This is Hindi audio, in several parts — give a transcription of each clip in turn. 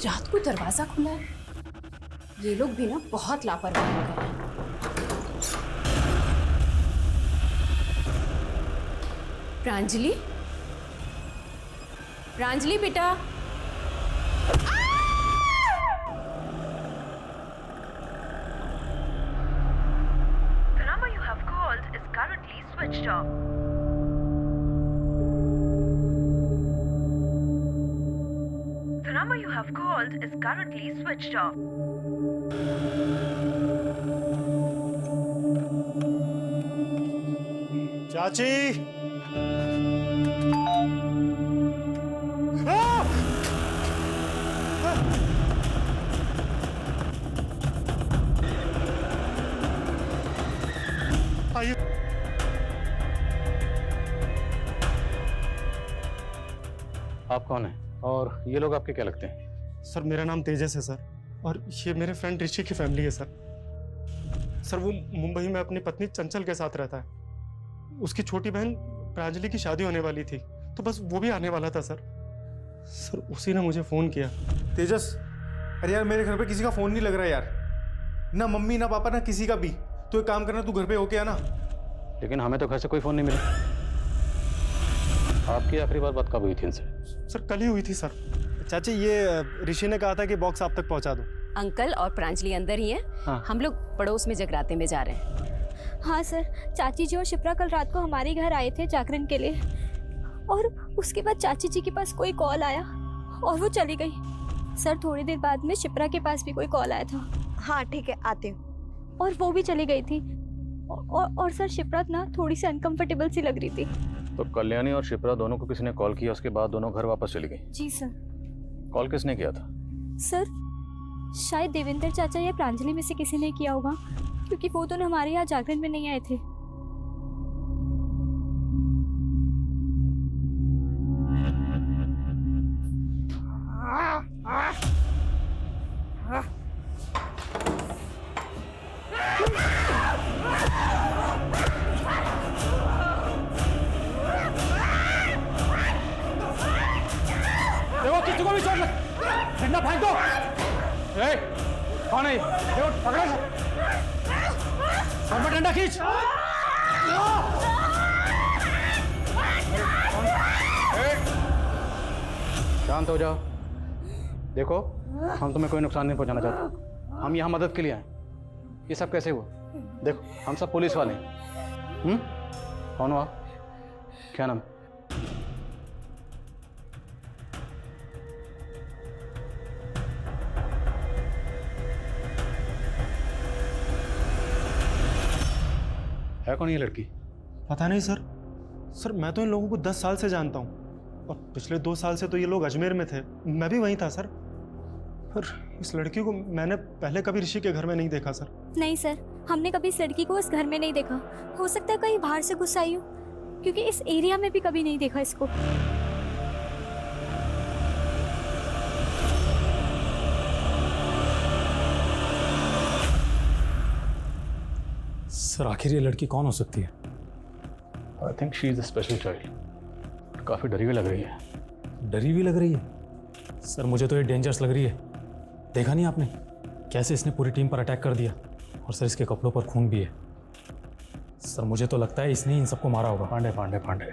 रात को दरवाजा खुला है। ये लोग भी ना बहुत लापरवाह हो गए हैं। प्रांजलि, प्रांजलि बेटा, The number you have called is currently switched off. The number you have called is currently switched off. चाची, आइए। आप कौन हैं और ये लोग आपके क्या लगते हैं? सर मेरा नाम तेजस है सर, और ये मेरे फ्रेंड ऋषि की फैमिली है सर। सर वो मुंबई में अपनी पत्नी चंचल के साथ रहता है। उसकी छोटी बहन प्रांजलि की शादी होने वाली थी, तो बस वो भी आने वाला था सर। सर उसी ने मुझे फ़ोन किया। तेजस, अरे यार मेरे घर पे किसी का फ़ोन नहीं लग रहा यार, ना मम्मी ना पापा ना किसी का भी। तो एक काम करना, तू घर पे होके आना। लेकिन हमें तो घर से कोई फ़ोन नहीं मिला। आपकी आखिरी बात कब हुई थी इनसे? सर कल ही हुई थी सर। चाची ये ऋषि ने कहा था कि बॉक्स आप तक पहुंचा दो। अंकल और प्रांजलि अंदर ही है। हाँ। हम लोग पड़ोस में जगराते में जा रहे हैं। हाँ सर, चाची जी और शिप्रा कल रात को हमारे घर आए थे जागरण के लिए, और उसके बाद चाची जी के पास कोई कॉल आया और वो चली गई। सर थोड़ी देर बाद में शिप्रा के पास भी कोई कॉल आया था। हाँ ठीक है, आती हूँ। और वो भी चली गई थी। और सर शिप्रा ना थोड़ी सी अनकंफर्टेबल सी लग रही थी। तो कल्याणी और शिप्रा दोनों को किसी ने कॉल किया, उसके बाद दोनों घर वापस चली गई? जी सर। कॉल किसने किया था? सर शायद देवेंद्र चाचा या प्रांजलि में से किसी ने किया होगा, क्योंकि वो दोनों हमारे यहाँ जागरण में नहीं आए थे। देखो किसी को भी चोट लग, डंडा फेंक दो। कौन है? देखो पकड़ो, सर पर डंडा खींच। शांत हो जाओ। देखो हम तुम्हें कोई नुकसान नहीं पहुंचाना चाहते, हम यहाँ मदद के लिए आए। ये सब कैसे हुआ? देखो हम सब पुलिस वाले हैं। कौन हो आप? क्या नाम? है कौन ये लड़की? पता नहीं सर। सर मैं तो इन लोगों को 10 साल से जानता हूँ, और पिछले 2 साल से तो ये लोग अजमेर में थे। मैं भी वहीं था सर। पर इस लड़की को मैंने पहले कभी ऋषि के घर में नहीं देखा सर। नहीं सर, हमने कभी इस लड़की को उस घर में नहीं देखा। हो सकता है कहीं बाहर से घुस आई हो, क्योंकि इस एरिया में भी कभी नहीं देखा इसको। सर आखिर ये लड़की कौन हो सकती है? I think she is a special child. काफ़ी डरी हुई लग रही है। डरी हुई लग रही है? सर मुझे तो ये डेंजरस लग रही है। देखा नहीं आपने कैसे इसने पूरी टीम पर अटैक कर दिया, और सर इसके कपड़ों पर खून भी है। सर मुझे तो लगता है इसने ही इन सबको मारा होगा। Pandey Pandey Pandey,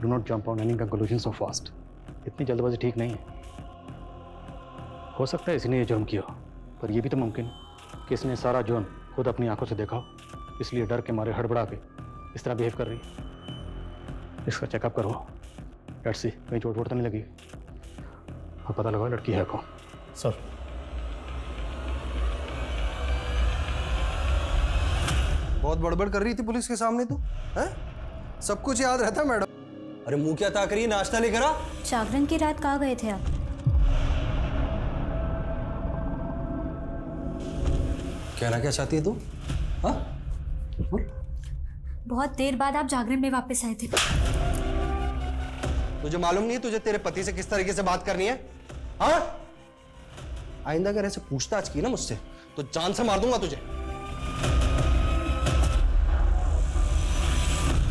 do not jump on any conclusion so fast. इतनी जल्दबाजी ठीक नहीं है। हो सकता है इसने ये जुर्म किया हो, पर यह भी तो मुमकिन है कि इसने सारा जुर्म खुद अपनी आंखों से देखा हो, इसलिए डर के मारे हड़बड़ा के इस तरह बिहेव कर रही है। इसका चेकअप करो, लेट्स सी कहीं चोट वोट तो नहीं लगी, और पता लगाओ लड़की है कौन। सर बहुत बड़बड़ कर रही थी पुलिस के सामने तू, हैं? सब कुछ याद रहता मैडम। अरे मुंह क्या ताक रही है, नाश्ता लेकर आ। जागरण की रात कहाँ गए थे आप? कहना क्या चाहती है तू? हाँ? बहुत देर बाद आप जागरण में वापस आए थे। तुझे मालूम नहीं है तुझे तेरे पति से किस तरीके से बात करनी है? हाँ? आइंदा अगर ऐसे पूछताछ की ना मुझसे तो जान से मार दूंगा तुझे।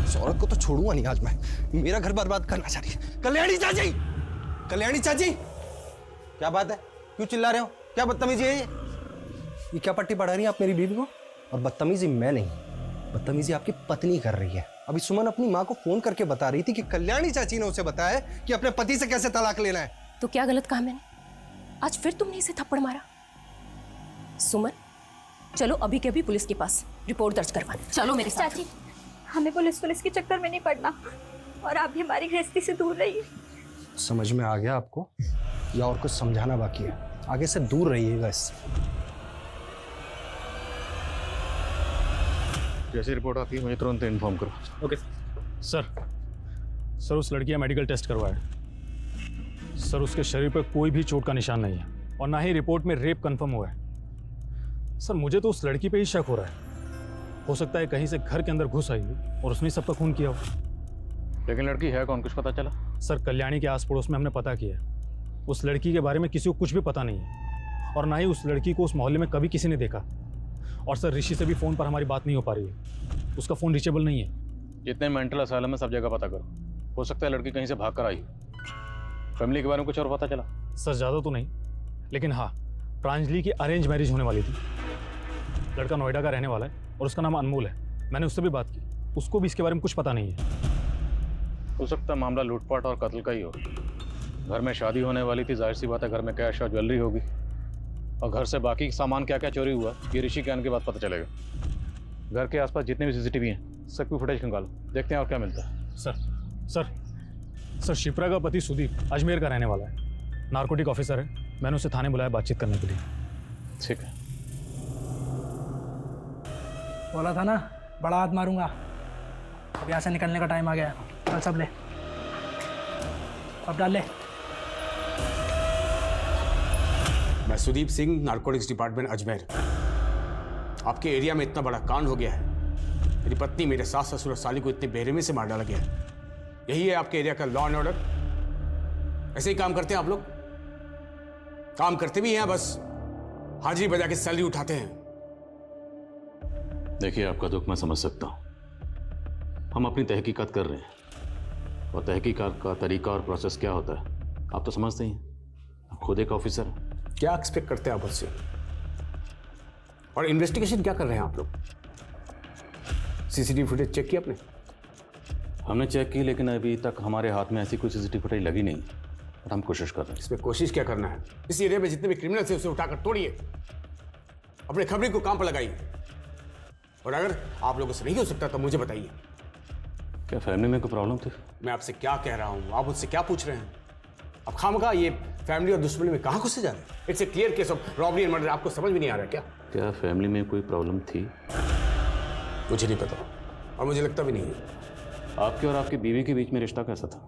इस औरत को तो छोड़ूंगा नहीं आज मैं। मेरा घर बर्बाद करना चाह रही है। कल्याणी चाची, कल्याणी चाची, क्या बात है? क्यों चिल्ला रहे हो? क्या बदतमीजी है ये क्या पट्टी पढ़ा रही है आप मेरी बीवी को? और बदतमीजी मैं नहीं, बदतमीजी आपकी पत्नी कर रही है। अभी सुमन अपनी माँ को फोन करके बता रही थी कि कल्याणी चाची ने उसे बताया कि अपने पति से कैसे तलाक लेना है। तो क्या गलत कहा मैंने? आज फिर तुमने इसे थप्पड़ मारा। सुमन, चलो अभी के अभी पुलिस के पास रिपोर्ट दर्ज करवाने। चलो मेरे साथ। चाची, हमें पुलिस के चक्कर में नहीं पड़ना, और आप भी हमारी गृहस्थी से दूर रहिए। समझ में आ गया आपको, या और कुछ समझाना बाकी है? आगे से दूर रहिएगा इससे। जैसी रिपोर्ट आती है मुझे तुरंत इन्फॉर्म करो। ओके सर, उस लड़की का मेडिकल टेस्ट करवाया सर। उसके शरीर पर कोई भी चोट का निशान नहीं है, और ना ही रिपोर्ट में रेप कंफर्म हुआ है। सर मुझे तो उस लड़की पे ही शक हो रहा है। हो सकता है कहीं से घर के अंदर घुस आई हो और उसने सबका खून किया हो। लेकिन लड़की है कौन, कुछ पता चला? सर कल्याणी के आस पड़ोस में हमने पता किया, उस लड़की के बारे में किसी को कुछ भी पता नहीं है, और ना ही उस लड़की को उस मोहल्ले में कभी किसी ने देखा। और सर ऋषि से भी फ़ोन पर हमारी बात नहीं हो पा रही है, उसका फ़ोन रीचेबल नहीं है। जितने मेंटल असाइलम में सब जगह पता करो, हो सकता है लड़की कहीं से भाग कर आई हो। फैमिली के बारे में कुछ और पता चला? सर ज़्यादा तो नहीं, लेकिन हाँ, प्रांजलि की अरेंज मैरिज होने वाली थी। लड़का नोएडा का रहने वाला है और उसका नाम अनमोल है। मैंने उससे भी बात की, उसको भी इसके बारे में कुछ पता नहीं है। हो सकता है मामला लूटपाट और कत्ल का ही हो। घर में शादी होने वाली थी, जाहिर सी बात है घर में कैश और ज्वेलरी होगी, और घर से बाकी सामान क्या क्या चोरी हुआ ये ऋषि के आने के बाद पता चलेगा। घर के आसपास जितने भी सीसीटीवी हैं सबकी फुटेज निकालो, देखते हैं और क्या मिलता है। सर शिप्रा का पति सुदीप अजमेर का रहने वाला है, नार्कोटिक ऑफिसर है। मैंने उसे थाने बुलाया बातचीत करने के लिए। ठीक है। बोला था ना बड़ा हाथ मारूंगा। अब यहाँ से निकलने का टाइम आ गया। चल सब ले, अब डाल ले। मैं सुदीप सिंह, नारकोटिक्स डिपार्टमेंट अजमेर। आपके एरिया में इतना बड़ा कांड हो गया है, मेरी पत्नी, मेरे सास, ससुर और साली को इतने बेरहमी से मार डाला गया है। यही है आपके एरिया का लॉ एंड ऑर्डर? ऐसे ही काम करते हैं आप लोग? काम करते भी हैं, बस हाजिरी बजा के सैलरी उठाते हैं। देखिए आपका दुख मैं समझ सकता हूँ। हम अपनी तहकीकात कर रहे हैं, और तहकीकात का तरीका और प्रोसेस क्या होता है आप तो समझते ही हैं। आप खुद एक ऑफिसर हैं। क्या एक्सपेक्ट करते हैं आप मुझसे? और इन्वेस्टिगेशन क्या कर रहे हैं आप लोग? सीसीटीवी फुटेज चेक की आपने? हमने चेक की, लेकिन अभी तक हमारे हाथ में ऐसी कोई सीसीटीवी फुटेज लगी नहीं, और हम कोशिश कर रहे हैं। इसमें कोशिश क्या करना है? इस एरिया में जितने भी क्रिमिनल थे उसे उठाकर तोड़िए, अपने खबरी को काम पर लगाइए, और अगर आप लोगों से नहीं हो सकता तो मुझे बताइए। क्या फैमिली में कोई प्रॉब्लम थी? मैं आपसे क्या कह रहा हूं, आप मुझसे क्या पूछ रहे हैं? अब खामखा ये फैमिली और दुश्मनी में कहां घुसे जा रहे हैं? It's a clear case of robbery and murder. आपको समझ में नहीं आ रहा क्या? क्या फैमिली में कोई प्रॉब्लम थी? मुझे नहीं पता, और मुझे लगता भी नहीं है। आपके और आपकी बीवी के बीच में रिश्ता कैसा था?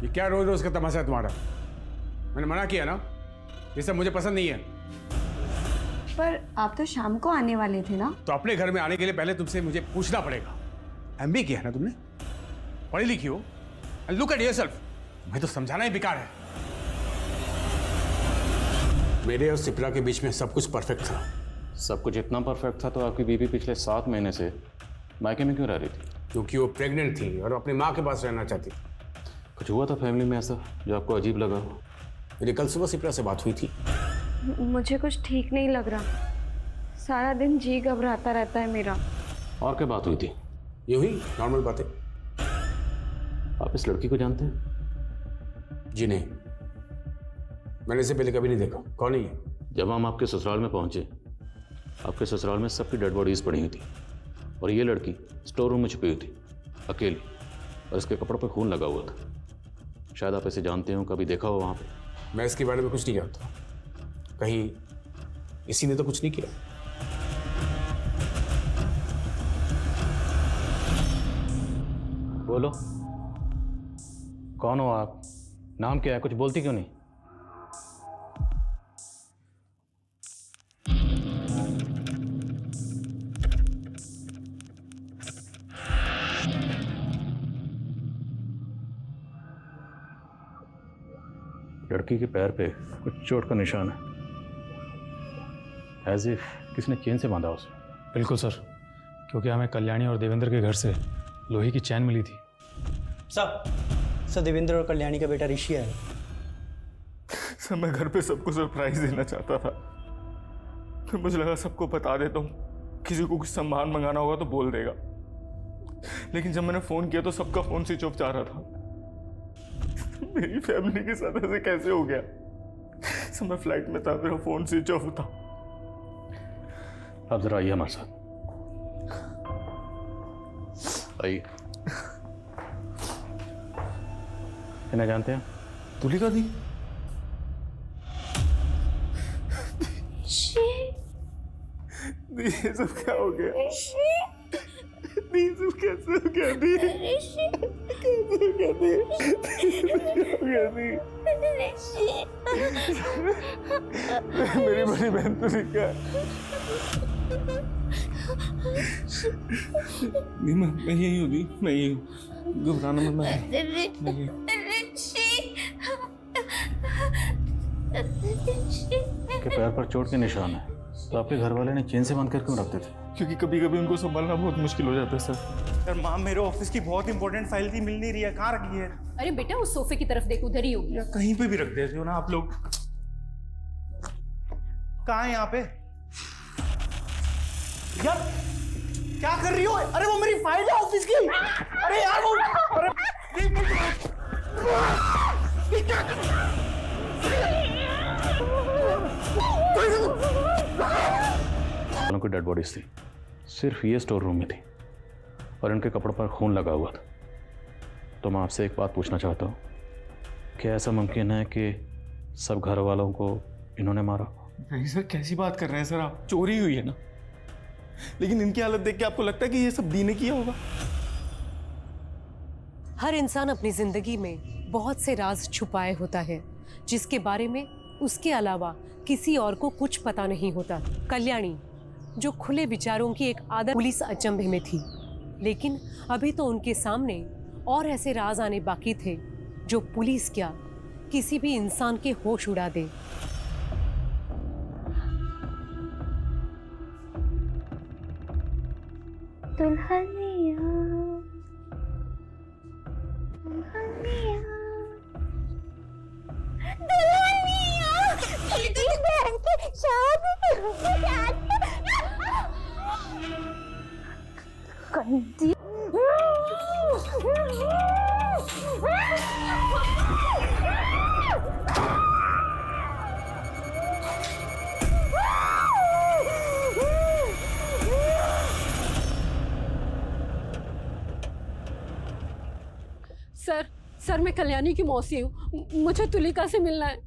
ये क्या रोज रोज का तमाशा है तुम्हारा? मैंने मना किया ना, ये सब मुझे पसंद नहीं है। पर आप तो शाम को आने वाले थे ना? तो अपने घर में आने के लिए पहले तुमसे मुझे पूछना पड़ेगा। एमबी किया है ना तुमने, पढ़ी लिखी हो, एंड लुक एट योरसेल्फ। मैं तो समझाना ही बेकार है। मेरे और सिप्रा के बीच में सब कुछ परफेक्ट था। सब कुछ इतना परफेक्ट था तो आपकी बीवी पिछले 7 महीने से मायके में क्यों रह रही थी? क्योंकि वो प्रेग्नेंट थी और अपनी माँ के पास रहना चाहती। कुछ हुआ था फैमिली में ऐसा जो आपको अजीब लगा हो? मेरी कल सुबह सिप्रा से बात हुई थी। मुझे कुछ ठीक नहीं लग रहा, सारा दिन जी घबराता रहता है मेरा। और क्या बात हुई थी? ये हुई नॉर्मल बातें। आप इस लड़की को जानते हैं? जी नहीं, मैंने इसे पहले कभी नहीं देखा। कौन है ये? जब हम आपके ससुराल में पहुंचे, आपके ससुराल में सबकी डेड बॉडीज पड़ी हुई थी, और ये लड़की स्टोर रूम में छुपी हुई थी अकेली, और इसके कपड़ों पर खून लगा हुआ था। शायद आप इसे जानते हो, कभी देखा हो वहाँ पे? मैं इसके बारे में कुछ नहीं जानता। कहीं इसी ने तो कुछ नहीं किया। बोलो, कौन हो आप? नाम क्या है? कुछ बोलती क्यों नहीं? लड़की के पैर पे कुछ चोट का निशान है, एज इफ किसने चेन से बांधा उसे। बिल्कुल सर, क्योंकि हमें कल्याणी और देवेंद्र के घर से लोहे की चैन मिली थी, सर देवेंद्र और कल्याणी का बेटा ऋषि है। सर मैं घर पे सबको सरप्राइज देना चाहता था, तो मुझे लगा सबको बता देता हूँ, किसी को कुछ सामान मंगाना होगा तो बोल देगा। लेकिन जब मैंने फोन किया तो सबका फोन स्विच ऑफ जा रहा था। मेरी फैमिली के साथ ऐसे कैसे हो गया? सर मैं फ्लाइट में था, मेरा फोन स्विच ऑफ था। आप जरा आइए हमारे साथ, आइए। इन्हें जानते हैं? तुलिका दी? ये सब क्या हो गया? दी सब कैसे हो गया? दी कैसे हो गया? दी हो गया? दी मेरी बड़ी बहन तुलिका। मैं यही हूँ दी, मैं यही हूँ, घबराना मत। मैं के पैर पर चोट के निशान है, तो आपके घर वाले ने चेन से बांध कर क्यों रखते थे? क्योंकि कभी कभी उनको संभालना बहुत मुश्किल हो जाता है सर। यार माँ, मेरे ऑफिस की बहुत इंपॉर्टेंट फाइल थी, मिल नहीं रही है, कहाँ रखी है? अरे बेटा उस सोफे की तरफ देखो, उधर ही होगी। या कहीं पे भी रख देते हो ना आप लोग। कहाँ है यहाँ पे? यार क्या कर रही हो? अरे वो मेरी फाइल है ऑफिस की। अरे यार वो, अरे की डेड बॉडीज थी, सिर्फ ये स्टोर रूम में थी और इनके कपड़ों पर खून लगा हुआ था। तो मैं आपसे एक बात पूछना चाहता हूँ, क्या ऐसा मुमकिन है कि सब घर वालों को इन्होंने मारा? नहीं सर, कैसी बात कर रहे हैं सर आप? चोरी हुई है ना, लेकिन इनकी हालत देख के आपको लगता है कि ये सब दी ने किया होगा? हर इंसान अपनी जिंदगी में बहुत से राज छुपाए होता है, जिसके बारे में उसके अलावा किसी और को कुछ पता नहीं होता। कल्याणी जो खुले विचारों की एक आदत, पुलिस अचंभे में थी, लेकिन अभी तो उनके सामने और ऐसे राज आने बाकी थे जो पुलिस क्या किसी भी इंसान के होश उड़ा दे। सर मैं कल्याणी की मौसी हूँ, मुझे तुलिका से मिलना है।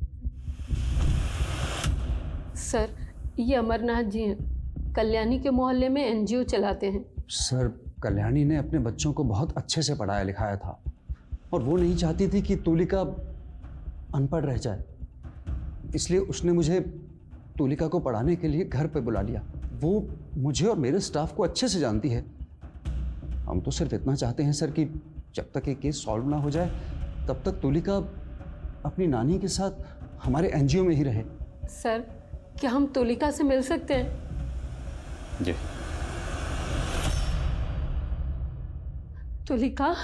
सर ये अमरनाथ जी हैं, कल्याणी के मोहल्ले में एनजीओ चलाते हैं। सर कल्याणी ने अपने बच्चों को बहुत अच्छे से पढ़ाया लिखाया था और वो नहीं चाहती थी कि तुलिका अनपढ़ रह जाए, इसलिए उसने मुझे तुलिका को पढ़ाने के लिए घर पे बुला लिया। वो मुझे और मेरे स्टाफ को अच्छे से जानती है। हम तो सिर्फ इतना चाहते हैं सर कि जब तक ये केस सॉल्व ना हो जाए तब तक तुलिका अपनी नानी के साथ हमारे एनजीओ में ही रहे। सर क्या हम तुलिका से मिल सकते हैं? जी। तुलिका,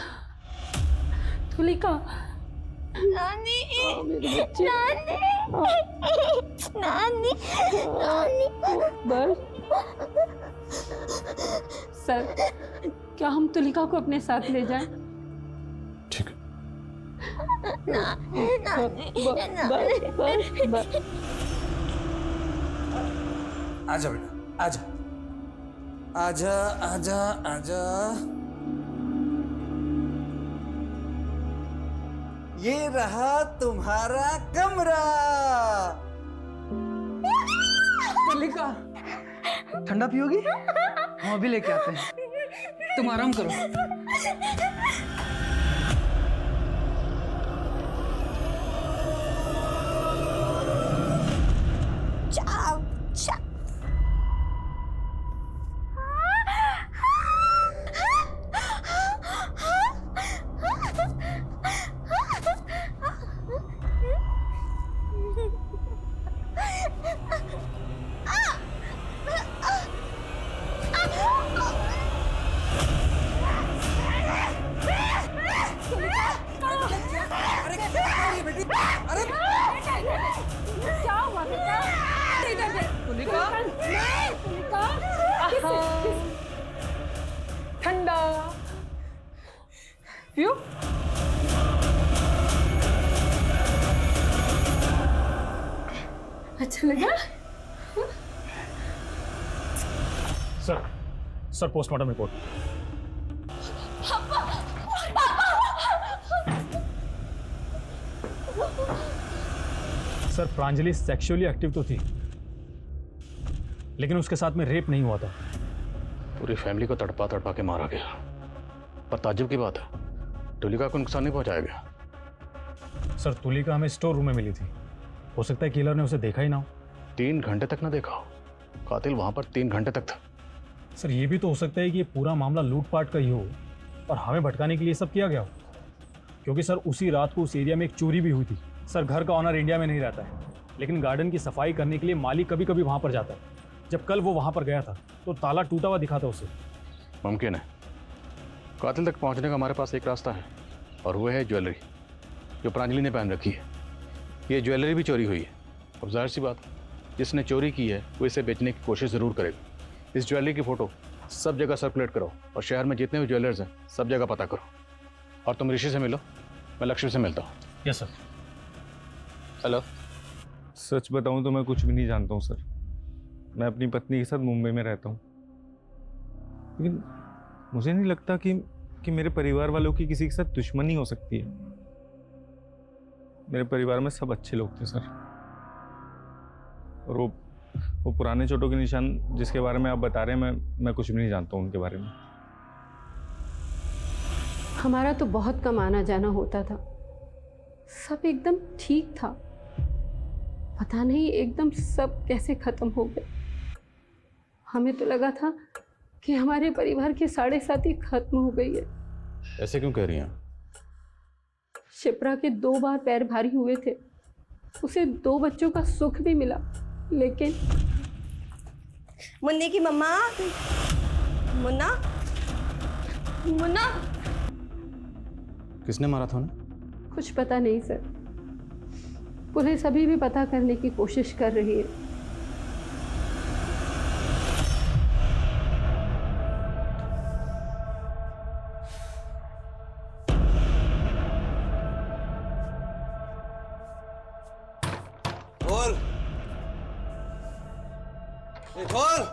तुलिका, नानी, मेरे बच्चे, नानी, नानी, बस। सर क्या हम तुलिका को अपने साथ ले जाएं? ठीक है। आजा बेटा, आजा आजा आजा आजा। ये रहा तुम्हारा कमरा। तुलिका ठंडा पियोगी? हम अभी लेके आते हैं, तुम आराम करो। अच्छा लगा? Sir postmortem report. Sir Pranjali sexually active तो थी, लेकिन उसके साथ में रेप नहीं हुआ था। पूरी फैमिली को तड़पा तड़पा के मारा गया। पर ताज्जुब की बात है, तुलिका को नुकसान नहीं पहुंचाया गया। सर तुलिका हमें स्टोर रूम में मिली थी, हो सकता है किलर ने उसे देखा ही ना हो। 3 घंटे तक ना देखा हो, कातिल वहां पर 3 घंटे तक था। सर ये भी तो हो सकता है कि ये पूरा मामला लूटपाट का ही हो और हमें भटकाने के लिए सब किया गया हो, क्योंकि सर उसी रात को उस एरिया में एक चोरी भी हुई थी। सर घर का ऑनर इंडिया में नहीं रहता है, लेकिन गार्डन की सफाई करने के लिए माली कभी कभी वहाँ पर जाता है। जब कल वो वहाँ पर गया था तो ताला टूटा हुआ दिखा था उसे। मुमकिन है। कातिल तक पहुंचने का हमारे पास एक रास्ता है, और वो है ज्वेलरी जो प्रांजलि ने पहन रखी है। ये ज्वेलरी भी चोरी हुई है। अब जाहिर सी बात, जिसने चोरी की है वो इसे बेचने की कोशिश ज़रूर करेगा। इस ज्वेलरी की फ़ोटो सब जगह सर्कुलेट करो और शहर में जितने भी ज्वेलर्स हैं सब जगह पता करो। और तुम ऋषि से मिलो, मैं लक्ष्मी से मिलता हूँ। Yes sir. हेलो। सच बताऊं तो मैं कुछ भी नहीं जानता हूं सर। मैं अपनी पत्नी के साथ मुंबई में रहता हूं, लेकिन मुझे नहीं लगता कि मेरे परिवार वालों की किसी के साथ दुश्मनी हो सकती है। मेरे परिवार में सब अच्छे लोग थे सर, और वो पुराने चोटों के निशान जिसके बारे में आप बता रहे हैं, मैं कुछ भी नहीं जानता हूं उनके बारे में। हमारा तो बहुत कम आना जाना होता था, सब एकदम ठीक था। पता नहीं एकदम सब कैसे खत्म हो गए। हमें तो लगा था कि हमारे परिवार की 7.5 खत्म हो गई है। ऐसे क्यों कह रही हैं? शिप्रा के 2 बार पैर भारी हुए थे, उसे 2 बच्चों का सुख भी मिला, लेकिन मुन्ने की मम्मा, मुन्ना, मुन्ना। किसने मारा था उन्हें? कुछ पता नहीं सर, पुलिस अभी भी पता करने की कोशिश कर रही है। खोल, ये खोल।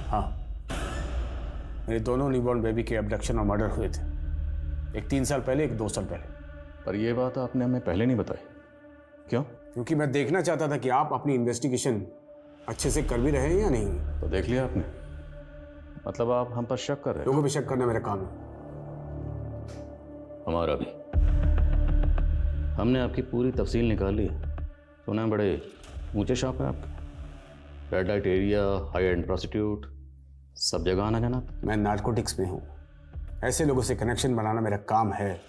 हाँ, मेरे दोनों न्यूबॉर्न बेबी के अबडक्शन और मर्डर हुए थे, एक 3 साल पहले, एक 2 साल पहले। पर यह बात आपने हमें पहले नहीं बताई, क्यों? क्योंकि मैं देखना चाहता था कि आप अपनी इन्वेस्टिगेशन अच्छे से कर भी रहे हैं या नहीं। तो देख लिया आपने, मतलब आप हम पर शक कर रहे हैं? लोगों पर शक करना मेरा काम है। हमारा भी। हमने आपकी पूरी तफसील निकाली है। सुना बड़े ऊंचे शौक है आपके, red light area, high and prostitute, सब जगह आना जाना। मैं नार्कोटिक्स में हूँ, ऐसे लोगों से कनेक्शन बनाना मेरा काम है।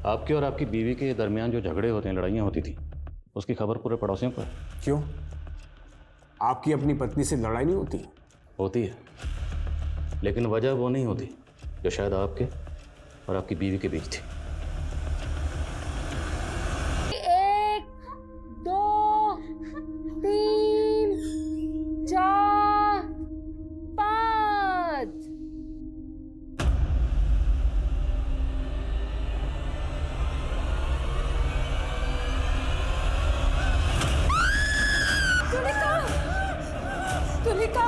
आपके और आपकी बीवी के दरमियान जो झगड़े होते हैं, लड़ाइयाँ होती थी, उसकी खबर पूरे पड़ोसियों को है। क्यों? आपकी अपनी पत्नी से लड़ाई नहीं होती? होती है, लेकिन वजह वो नहीं होती जो शायद आपके और आपकी बीवी के बीच थी। 1 2 3 4 5। तुलिका, तुलिका,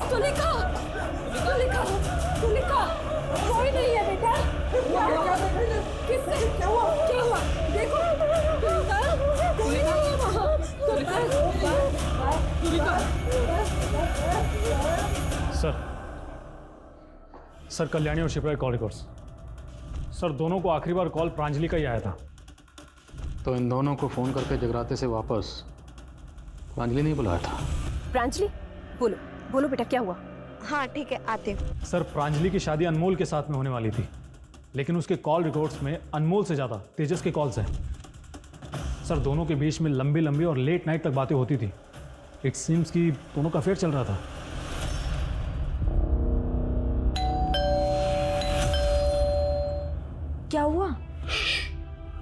तुलिका, तुलिका, तुलिका, कोई नहीं है बेटा। किससे क्या हुआ? क्या हुआ? देखो, तुलिका, कोई नहीं है वहाँ। तुलिका, सर कल्याणी और शिप्रा के कॉल रिकॉर्ड्स। सर दोनों को आखिरी बार कॉल प्रांजलि का ही आया था। तो इन दोनों को फोन करके जगराते से वापस प्रांजलि नहीं बुलाया था? प्रांजलि, बोलो बोलो बेटा, क्या हुआ? हाँ ठीक है, आते हैं। सर प्रांजलि की शादी अनमोल के साथ में होने वाली थी, लेकिन उसके कॉल रिकॉर्ड्स में अनमोल से ज़्यादा तेजस के कॉल्स हैं। सर दोनों के बीच में लंबी लंबी और लेट नाइट तक बातें होती थी। इट सीम्स कि दोनों का अफेयर चल रहा था। क्या हुआ?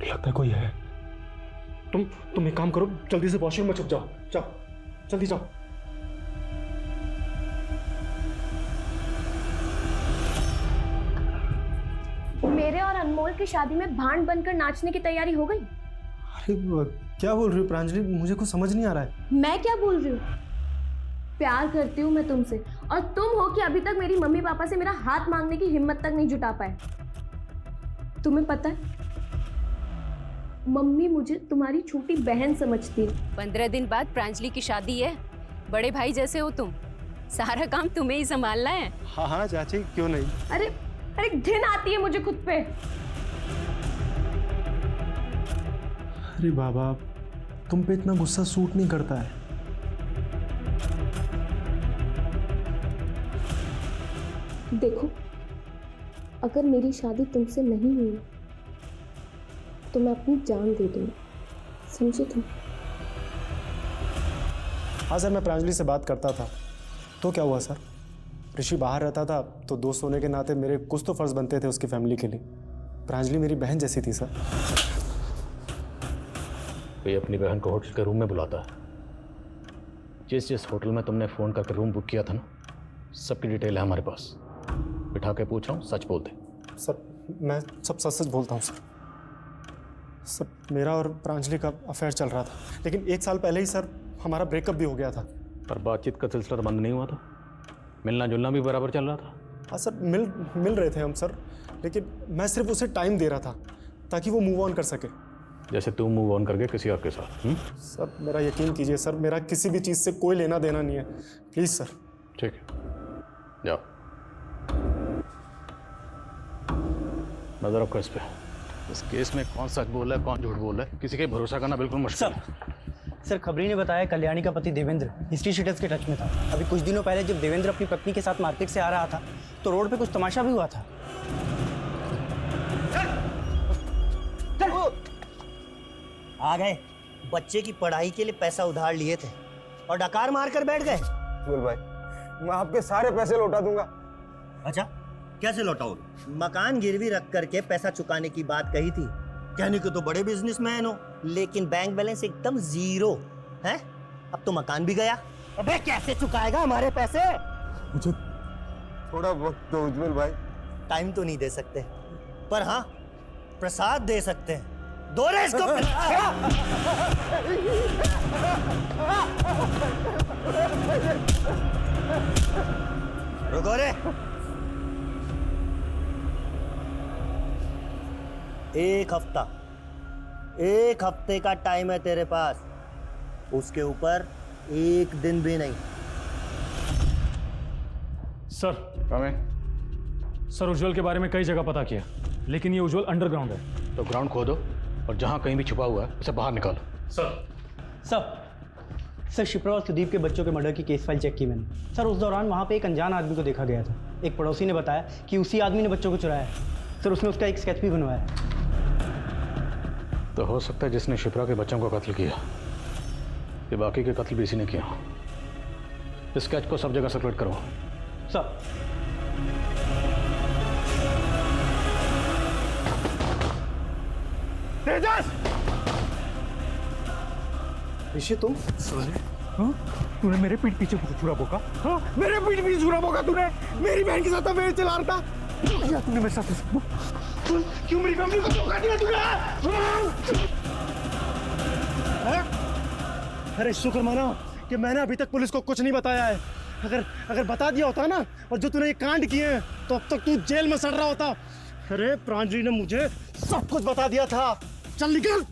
लगता है कोई है। तुम एक काम करो, जल्दी से वॉशरूम में छुप जाओ। जाओ, जल्दी जाओ। अनमोल की शादी में भांड बनकर नाचने की तैयारी हो गई? अरे क्या बोल रही हो प्रांजलि, मुझे कुछ समझ नहीं आ रहा है। मैं क्या बोल रही हूँ? प्यार करती हूँ मैं तुमसे, और तुम हो कि अभी तक मेरी मम्मी पापा से मेरा हाथ मांगने की हिम्मत तक नहीं जुटा पाए। तुम्हें पता है, मम्मी मुझे तुम्हारी छोटी बहन समझती है। 15 दिन बाद प्रांजलि की शादी है, बड़े भाई जैसे हो तुम, सारा काम तुम्हें ही संभालना है। हाँ हाँ चाची, क्यों नहीं। अरे अरे घिन आती है मुझे खुद पे। अरे बाबा, तुम पे इतना गुस्सा सूट नहीं करता है। देखो, अगर मेरी शादी तुमसे नहीं हुई तो मैं अपनी जान दे दूंगी, समझे तुम? हाँ सर, मैं प्रांजलि से बात करता था। तो क्या हुआ सर? ऋषि बाहर रहता था तो दोस्त होने के नाते मेरे कुछ तो फर्ज बनते थे उसकी फैमिली के लिए। प्रांजलि मेरी बहन जैसी थी सर। कोई अपनी बहन को होटल के रूम में बुलाता है। जिस होटल में तुमने फ़ोन करके रूम बुक किया था ना, सबकी डिटेल है हमारे पास। बिठा के पूछ रहा हूँ, सच बोल दे। सर मैं सब सच सच बोलता हूँ सर। सर मेरा और प्रांजलि का अफेयर चल रहा था, लेकिन 1 साल पहले ही सर हमारा ब्रेकअप भी हो गया था। पर बातचीत का सिलसिला तो बंद नहीं हुआ था, मिलना जुलना भी बराबर चल रहा था। हाँ सर, मिल रहे थे हम सर, लेकिन मैं सिर्फ उसे टाइम दे रहा था ताकि वो मूव ऑन कर सके। जैसे तू मूव ऑन करके किसी और के साथ। सर मेरा यकीन कीजिए सर, मेरा किसी भी चीज़ से कोई लेना देना नहीं है, प्लीज़ सर। ठीक है, जाओ। नजर रखो इस पे। इस केस में कौन सच बोल रहा है कौन झूठ बोल रहा है, किसी के भरोसा करना बिल्कुल मुश्किल है। सर खबरी ने बताया कल्याणी का पति देवेंद्र हिस्ट्री शीटर्स के टच में था। अभी कुछ दिनों पहले जब देवेंद्र अपनी पत्नी के साथ मार्केट से आ रहा था तो रोड पे कुछ तमाशा भी हुआ था। आ गए, बच्चे की पढ़ाई के लिए पैसा उधार लिए थे और डकार मार कर बैठ गए। बोल भाई, मैं आपके सारे पैसे लौटा दूंगा। अच्छा, कैसे लौटाओगे? मकान गिरवी रख करके पैसा चुकाने की बात कही थी। कहने को तो बड़े बिजनेसमैन हो, लेकिन बैंक बैलेंस एकदम जीरो है। अब तो मकान भी गया। अबे कैसे चुकाएगा हमारे पैसे? मुझे थोड़ा वक्त दो उज्जवल भाई। टाइम तो नहीं दे सकते, पर हाँ प्रसाद दे सकते हैं। दो रे इसको। रुको रे। एक हफ्ते का टाइम है तेरे पास, उसके ऊपर एक दिन भी नहीं। सर उज्जवल के बारे में कई जगह पता किया, लेकिन ये उज्जवल अंडरग्राउंड है। तो ग्राउंड खोदो और जहां कहीं भी छुपा हुआ है उसे बाहर निकालो। सर शिप्रा और सुदीप के बच्चों के मर्डर की केस फाइल चेक की मैंने। सर उस दौरान वहाँ पे एक अनजान आदमी को देखा गया था। एक पड़ोसी ने बताया कि उसी आदमी ने बच्चों को चुराया। सर उसने उसका एक स्केच भी बनवाया। तो हो सकता है जिसने शिप्रा के बच्चों का कत्ल किया, ये बाकी के कत्ल भी इसी ने किया। इस स्केच को सब जगह सर्कुलेट करो। सर तेजस! ऋषि तुम? हाँ? तूने मेरे पीठ पीछे छुरा बोका? हाँ? मेरे पीठ पीछे छुरा बोका तूने? मेरी बहन के साथ अफेयर चला रहा था? क्या तूने मेरे साथ? क्यों मेरी फैमिली को धोखा दिया तूने? अरे शुक्र मानो कि मैंने अभी तक पुलिस को कुछ नहीं बताया है। अगर बता दिया होता ना, और जो तूने ये कांड किए हैं, तो अब तक तू जेल में सड़ रहा होता। अरे प्रांजलि ने मुझे सब कुछ बता दिया था। चल निकल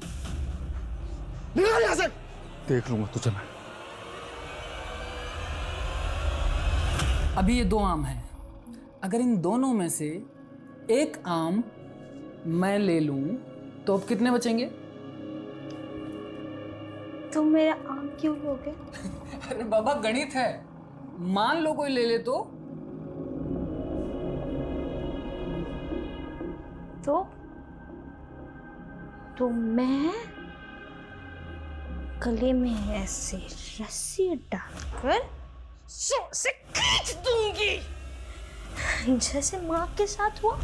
यहाँ से। देख लूंगा तुझे मैं। अभी ये 2 आम हैं। अगर इन दोनों में से एक आम मैं ले लूं तो अब कितने बचेंगे? तुम मेरा आम क्यों लोगे? अरे बाबा गणित है, मान लो कोई ले ले तो मैं गले में ऐसे रस्सी डालकर से खींच दूंगी, जैसे माँ के साथ हुआ।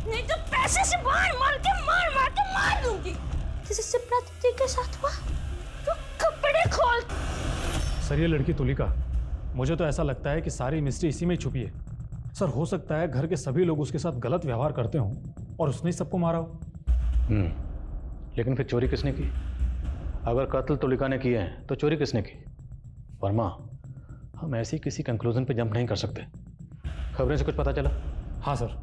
नहीं तो पैसे से मार के मार दूंगी, जैसे प्रातिथि के साथ हुआ। तो कपड़े खोल। सर ये लड़की तुलिका, मुझे तो ऐसा लगता है कि सारी मिस्ट्री इसी में ही छुपी है। सर हो सकता है घर के सभी लोग उसके साथ गलत व्यवहार करते हों, और उसने ही सबको मारा हो। लेकिन फिर चोरी किसने की? अगर कत्ल तुलिका ने किए हैं तो चोरी किसने की? वर्मा, हम ऐसी किसी कंक्लूजन पे जंप नहीं कर सकते। खबरें से कुछ पता चला? हाँ सर,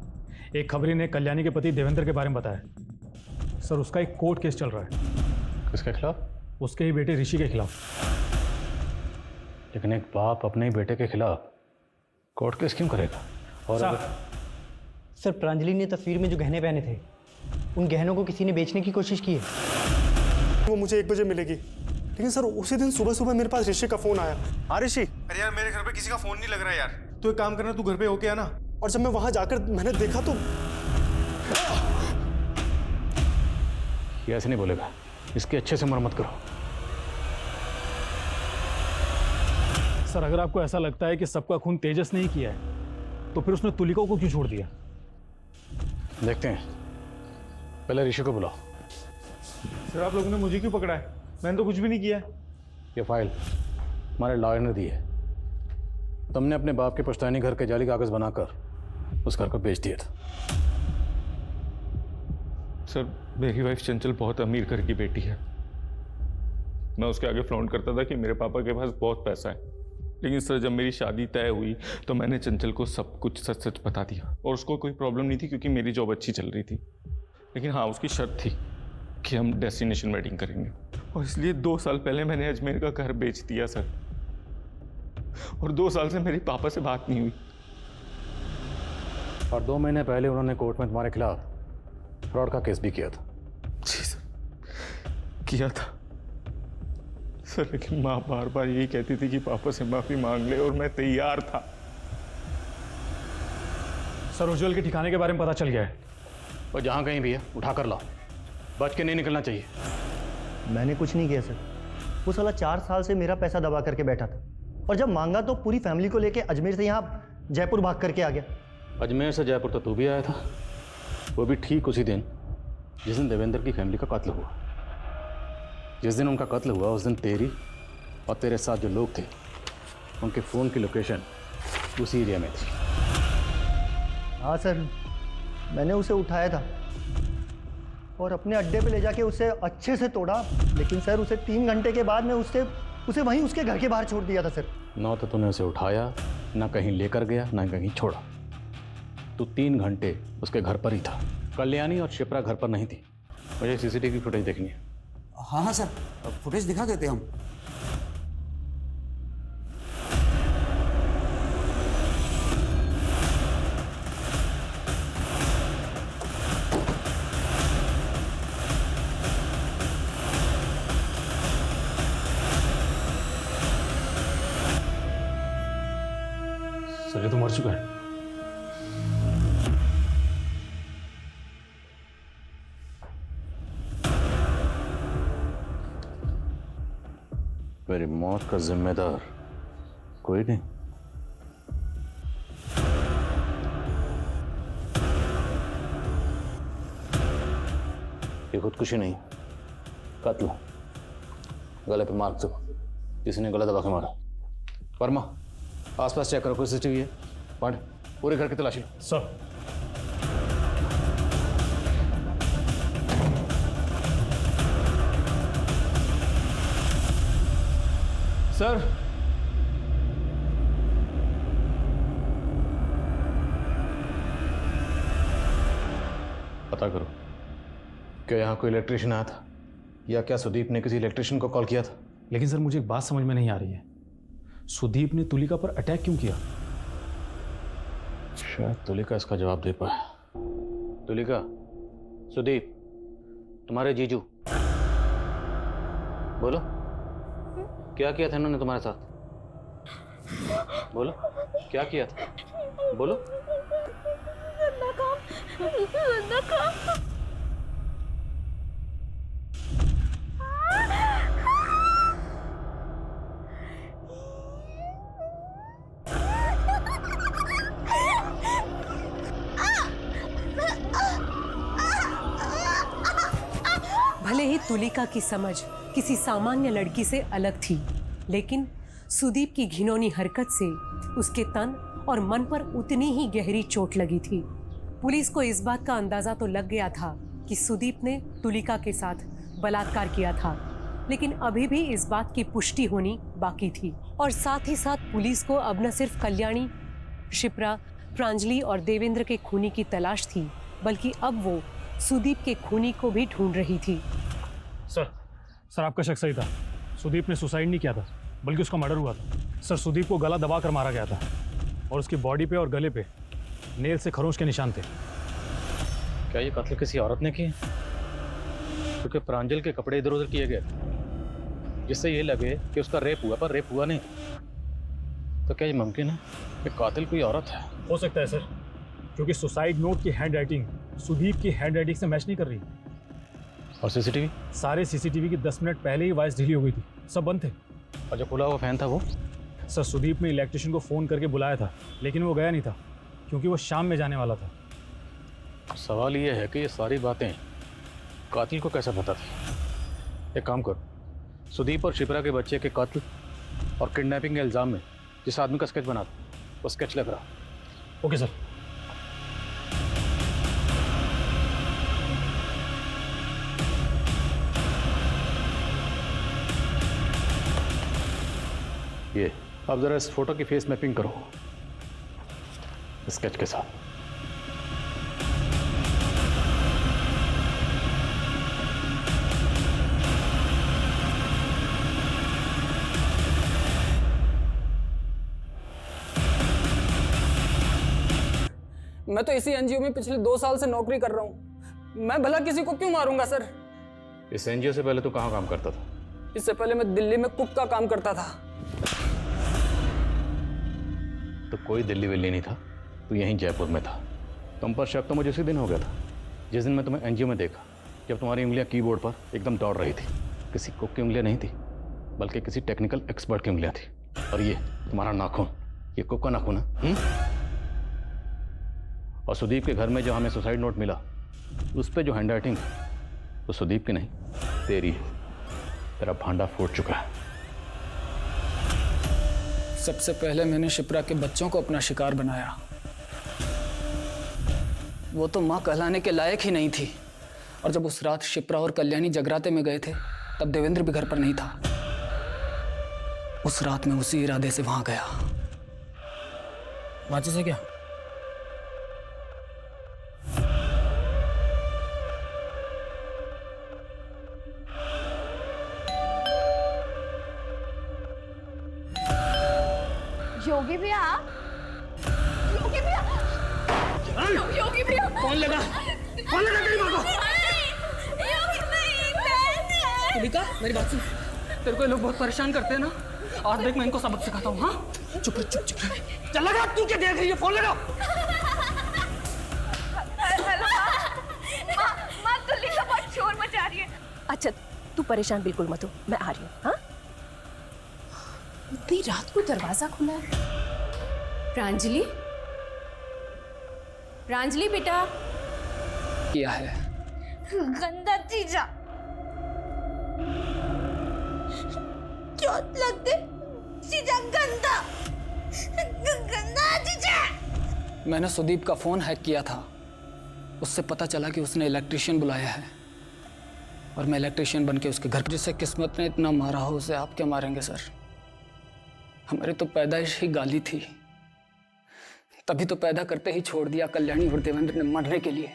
एक खबरी ने कल्याणी के पति देवेंद्र के बारे में बताया। सर, उसका एक कोर्ट केस चल रहा है। किसके खिलाफ? उसके ही बेटे ऋषि के खिलाफ। लेकिन एक बाप अपने ही बेटे के खिलाफ कोर्ट केस क्यों करेगा? और सर, प्रांजलि ने तस्वीर में जो गहने पहने थे, उन गहनों को किसी ने बेचने की कोशिश की है। वो मुझे 1 बजे मिलेगी, लेकिन सर उसी दिन सुबह सुबह मेरे पास ऋषि का फोन आया। हाँ ऋषि। अरे यार, मेरे घर पे किसी का फोन नहीं लग रहा यार। तू एक काम करना, तू घर पे होके आना। और जब मैं वहां जाकर मैंने देखा तो ये ऐसे नहीं बोलेगा, इसकी अच्छे से मरम्मत करो। सर, अगर आपको ऐसा लगता है कि सबका खून तेजस ने ही किया है, तो फिर उसने तुलिका को क्यों छोड़ दिया? देखते हैं, पहले ऋषि को बुलाओ। सर, आप लोगों ने मुझे क्यों पकड़ा है? मैंने तो कुछ भी नहीं किया है। ये फाइल हमारे लॉयर ने दी है। तुमने अपने बाप के पुश्तैनी घर के जाली कागज बनाकर उस घर को बेच दिया था। सर, मेरी वाइफ चंचल बहुत अमीर घर की बेटी है। मैं उसके आगे फ्लॉन्ट करता था कि मेरे पापा के पास बहुत पैसा है। लेकिन सर, जब मेरी शादी तय हुई तो मैंने चंचल को सब कुछ सच सच बता दिया। और उसको कोई प्रॉब्लम नहीं थी क्योंकि मेरी जॉब अच्छी चल रही थी। लेकिन हाँ, उसकी शर्त थी कि हम डेस्टिनेशन वेडिंग करेंगे। और इसलिए 2 साल पहले मैंने अजमेर का घर बेच दिया सर। और 2 साल से मेरे पापा से बात नहीं हुई। और 2 महीने पहले उन्होंने कोर्ट में तुम्हारे खिलाफ फ्रॉड का केस भी किया था। जी सर, किया था सर। लेकिन माँ बार बार यही कहती थी कि पापा से माफी मांग ले, और मैं तैयार था। सर, उज्जवल के ठिकाने के बारे में पता चल गया है। और जहाँ कहीं भी है उठा कर लाओ, बच के नहीं निकलना चाहिए। मैंने कुछ नहीं किया सर। वो साला 4 साल से मेरा पैसा दबा करके बैठा था, और जब मांगा तो पूरी फैमिली को लेके अजमेर से यहाँ जयपुर भाग करके आ गया। अजमेर से जयपुर तो तू भी आया था, वो भी ठीक उसी दिन जिस दिन देवेंद्र की फैमिली का कत्ल हुआ। जिस दिन उनका कत्ल हुआ उस दिन तेरी और तेरे साथ जो लोग थे उनके फ़ोन की लोकेशन उसी एरिया में थी। हाँ सर, मैंने उसे उठाया था और अपने अड्डे पे ले जाके उसे अच्छे से तोड़ा। लेकिन सर, उसे 3 घंटे के बाद मैं उसे वहीं उसके घर के बाहर छोड़ दिया था सर। ना तो तूने उसे उठाया, ना कहीं लेकर गया, ना कहीं छोड़ा। तू 3 घंटे उसके घर पर ही था। कल्याणी और शिप्रा घर पर नहीं थी। मुझे सीसीटीवी फुटेज देखनी है। हाँ हाँ सर, फुटेज दिखा देते हम। सर, ये तो मर चुका है। मेरी मौत का जिम्मेदार कोई नहीं। ये खुदकुशी नहीं, कत्ल। गले पे मार्क दो, किसी ने गला दबा के मारा। वर्मा, आसपास चेक करो, कोई सीसीटीवी है? पढ़, पूरे घर की तलाशी लो। सर। सर, पता करो, क्या यहाँ कोई इलेक्ट्रिशियन आया था या क्या सुदीप ने किसी इलेक्ट्रिशियन को कॉल किया था? लेकिन सर, मुझे एक बात समझ में नहीं आ रही है, सुदीप ने तुलिका पर अटैक क्यों किया? शायद तुलिका इसका जवाब दे पाए। तुलिका, सुदीप, तुम्हारे जीजू, बोलो क्या किया था इन्होंने तुम्हारे साथ? बोलो क्या किया था? बोलो। भले ही तुलिका की समझ किसी सामान्य लड़की से अलग थी, लेकिन सुदीप की घिनौनी हरकत से उसके तन और मन पर उतनी ही गहरी चोट लगी थी। पुलिस को इस बात का अंदाजा तो लग गया था कि सुदीप ने तुलिका के साथ बलात्कार किया था, लेकिन अभी भी इस बात की पुष्टि होनी बाकी थी। और साथ ही साथ पुलिस को अब न सिर्फ कल्याणी, शिप्रा, प्रांजलि और देवेंद्र के खूनी की तलाश थी, बल्कि अब वो सुदीप के खूनी को भी ढूंढ रही थी। सर आपका शक सही था। सुदीप ने सुसाइड नहीं किया था, बल्कि उसका मर्डर हुआ था। सर सुदीप को गला दबा कर मारा गया था और उसकी बॉडी पे और गले पे नेल से खरोंच के निशान थे। क्या ये कत्ल किसी औरत ने किया? क्योंकि प्रांजल के कपड़े इधर उधर किए गए, जिससे ये लगे कि उसका रेप हुआ, पर रेप हुआ नहीं। तो क्या ये मुमकिन है कि कातिल कोई औरत है? हो सकता है सर, क्योंकि सुसाइड नोट की हैंड राइटिंग सुदीप की हैंड राइटिंग से मैच नहीं कर रही। और सीसीटीवी? सारे सीसीटीवी की 10 मिनट पहले ही वॉइस ढीली हो गई थी, सब बंद थे। और जो खुला हुआ फैन था वो? सर सुदीप ने इलेक्ट्रिशियन को फ़ोन करके बुलाया था, लेकिन वो गया नहीं था क्योंकि वो शाम में जाने वाला था। सवाल ये है कि ये सारी बातें कातिल को कैसे पता थी? एक काम करो, सुदीप और शिप्रा के बच्चे के कत्ल और किडनैपिंग के इल्ज़ाम में जिस आदमी का स्केच बना था, वो स्केच लग रहा। Okay sir. ये अब ज़रा इस फोटो की फेस मैपिंग करो स्केच के साथ। मैं तो इसी एनजीओ में पिछले 2 साल से नौकरी कर रहा हूँ। मैं भला किसी को क्यों मारूंगा सर? इस एनजीओ से पहले तो कहाँ काम करता था? इससे पहले मैं दिल्ली में कुक का काम करता था। तो कोई दिल्ली विल्ली नहीं था, तो यहीं जयपुर में था। तुम पर शक तो मुझे उसी दिन हो गया था जिस दिन मैं तुम्हें एनजीओ में देखा, जब तुम्हारी उंगलियां कीबोर्ड पर एकदम दौड़ रही थी। किसी कुक की उंगलियां नहीं थी, बल्कि किसी टेक्निकल एक्सपर्ट की उंगलियां थी। और ये तुम्हारा नाखून, ये कुक का नाखून है। और सुदीप के घर में जो हमें सुसाइड नोट मिला, उस पर जो हैंड राइटिंग है तो सुदीप की नहीं, तेरी है। तेरा भांडा फूट चुका है। सबसे पहले मैंने शिप्रा के बच्चों को अपना शिकार बनाया। वो तो माँ कहलाने के लायक ही नहीं थी। और जब उस रात शिप्रा और कल्याणी जगराते में गए थे, तब देवेंद्र भी घर पर नहीं था। उस रात में उसी इरादे से वहां गया। माचिस है क्या? योगी भैया, योगी भैया, योगी भैया, कौन लगा? कौन लगा तेरी माँ को? तुलिका, मेरी बात सुन। तेरे को ये लोग बहुत परेशान करते हैं ना। आज देख मैं इनको सबक सिखाता हूँ। हाँ, चुप रह, चुप चुप रह। चल लगा, तू क्या देख रही है? फोन लगा। हेलो माँ, तुलिका बहुत शोर मचा रही है। अच्छा तू परेशान बिल्कुल मत हो, मैं आ रही हूँ। हाँ, इतनी रात को दरवाजा खुला है। प्रांजलि, प्रांजलि बेटा। किया है गंदा चीजा, चोट लगते चीजा, गंदा गंदा चीजा। मैंने सुदीप का फोन हैक किया था। उससे पता चला कि उसने इलेक्ट्रिशियन बुलाया है, और मैं इलेक्ट्रिशियन बनके उसके घर। जिसे किस्मत ने इतना मारा हो, उसे आप क्या मारेंगे सर? हमारी तो पैदाइश ही गाली थी। तभी तो पैदा करते ही छोड़ दिया कल्याणी और देवेंद्र ने मरने के लिए।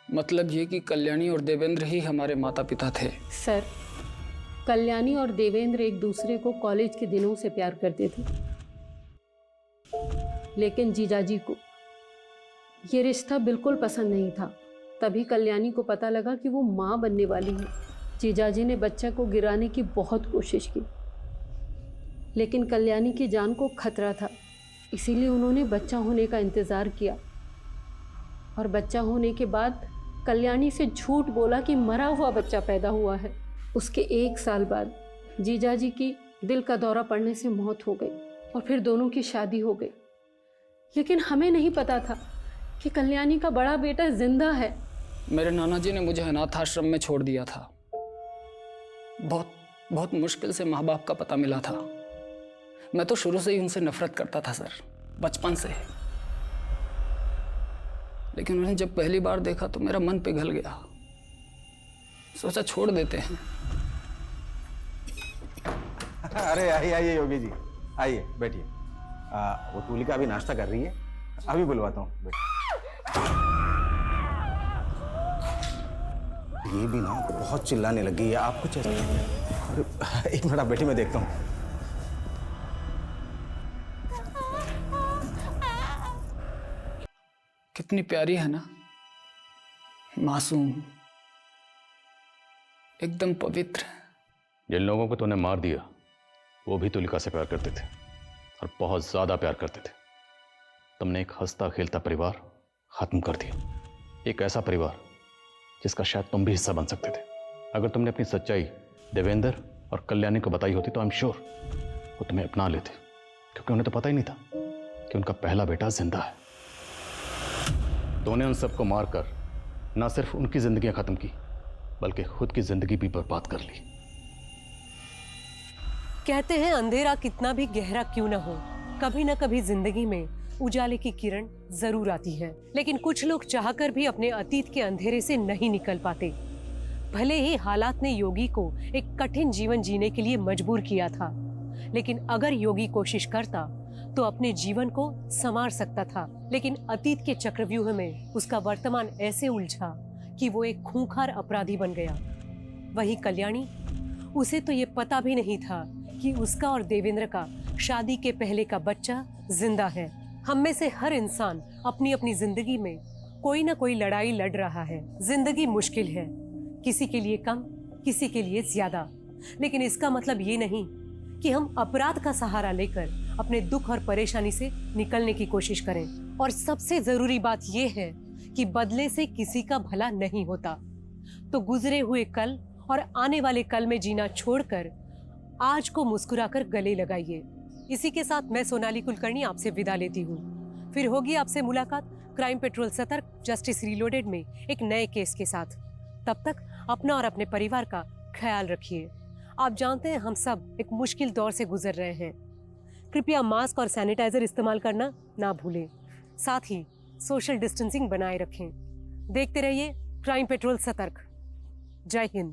मतलब ये कि कल्याणी और देवेंद्र ही हमारे माता पिता थे। सर, कल्याणी और देवेंद्र एक दूसरे को कॉलेज के दिनों से प्यार करते थे, लेकिन जीजाजी को ये रिश्ता बिल्कुल पसंद नहीं था। तभी कल्याणी को पता लगा कि वो माँ बनने वाली है। जीजाजी ने बच्चा को गिराने की बहुत कोशिश की, लेकिन कल्याणी की जान को खतरा था, इसीलिए उन्होंने बच्चा होने का इंतज़ार किया। और बच्चा होने के बाद कल्याणी से झूठ बोला कि मरा हुआ बच्चा पैदा हुआ है। उसके 1 साल बाद जीजाजी की दिल का दौरा पड़ने से मौत हो गई और फिर दोनों की शादी हो गई। लेकिन हमें नहीं पता था कि कल्याणी का बड़ा बेटा जिंदा है। मेरे नाना जी ने मुझे अनाथ आश्रम में छोड़ दिया था। बहुत मुश्किल से माँ बाप का पता मिला था। मैं तो शुरू से ही उनसे नफरत करता था सर, बचपन से। लेकिन उन्हें जब पहली बार देखा तो मेरा मन पिघल गया। सोचा छोड़ देते हैं। अरे आइए आइए योगी जी, आइए बैठिए। वो तुलिका अभी नाश्ता कर रही है, अभी बुलवाता हूँ। ये भी ना बहुत चिल्लाने लगी है, आप कुछ अरे एक मिनट आप बैठिए, मैं देखता हूँ। कितनी प्यारी है ना, मासूम, एकदम पवित्र। जिन लोगों को तूने मार दिया वो भी तुलिका से प्यार करते थे और बहुत ज्यादा प्यार करते थे। तुमने एक हंसता खेलता परिवार खत्म कर दिया, एक ऐसा परिवार जिसका शायद तुम भी हिस्सा बन सकते थे। अगर तुमने अपनी सच्चाई देवेंद्र और कल्याणी को बताई होती तो आई एम श्योर वो तुम्हें अपना लेते, क्योंकि उन्हें तो पता ही नहीं था कि उनका पहला बेटा जिंदा है। तूने उन सबको मारकर ना सिर्फ उनकी जिंदगियां खत्म की बल्कि खुद की जिंदगी भी बर्बाद कर ली। कहते हैं अंधेरा कितना भी गहरा क्यों ना हो, कभी ना कभी जिंदगी में उजाले की किरण जरूर आती है। लेकिन कुछ लोग चाहकर भी अपने अतीत के अंधेरे से नहीं निकल पाते। भले ही हालात ने योगी को एक कठिन जीवन जीने के लिए मजबूर किया था, लेकिन अगर योगी कोशिश करता तो अपने जीवन को संवार सकता था। लेकिन अतीत के चक्रव्यूह में उसका वर्तमान ऐसे उलझा कि वो एक खूंखार अपराधी बन गया। वही कल्याणी, उसे तो ये पता भी नहीं था कि उसका और देवेंद्र का शादी के पहले का बच्चा जिंदा है। हम में से हर इंसान अपनी अपनी जिंदगी में कोई ना कोई लड़ाई लड़ रहा है। जिंदगी मुश्किल है, किसी के लिए कम, किसी के लिए ज्यादा, लेकिन इसका मतलब ये नहीं कि हम अपराध का सहारा लेकर अपने दुख और परेशानी से निकलने की कोशिश करें। और सबसे जरूरी बात यह है कि बदले से किसी का भला नहीं होता। तो गुजरे हुए कल और आने वाले कल में जीना छोड़कर आज को मुस्कुराकर गले लगाइए। इसी के साथ मैं सोनाली कुलकर्णी आपसे विदा लेती हूँ। फिर होगी आपसे मुलाकात क्राइम पेट्रोल सतर्क जस्टिस रीलोडेड में एक नए केस के साथ। तब तक अपना और अपने परिवार का ख्याल रखिए। आप जानते हैं हम सब एक मुश्किल दौर से गुजर रहे हैं। कृपया मास्क और सैनिटाइजर इस्तेमाल करना ना भूलें। साथ ही सोशल डिस्टेंसिंग बनाए रखें। देखते रहिए क्राइम पेट्रोल सतर्क। जय हिंद।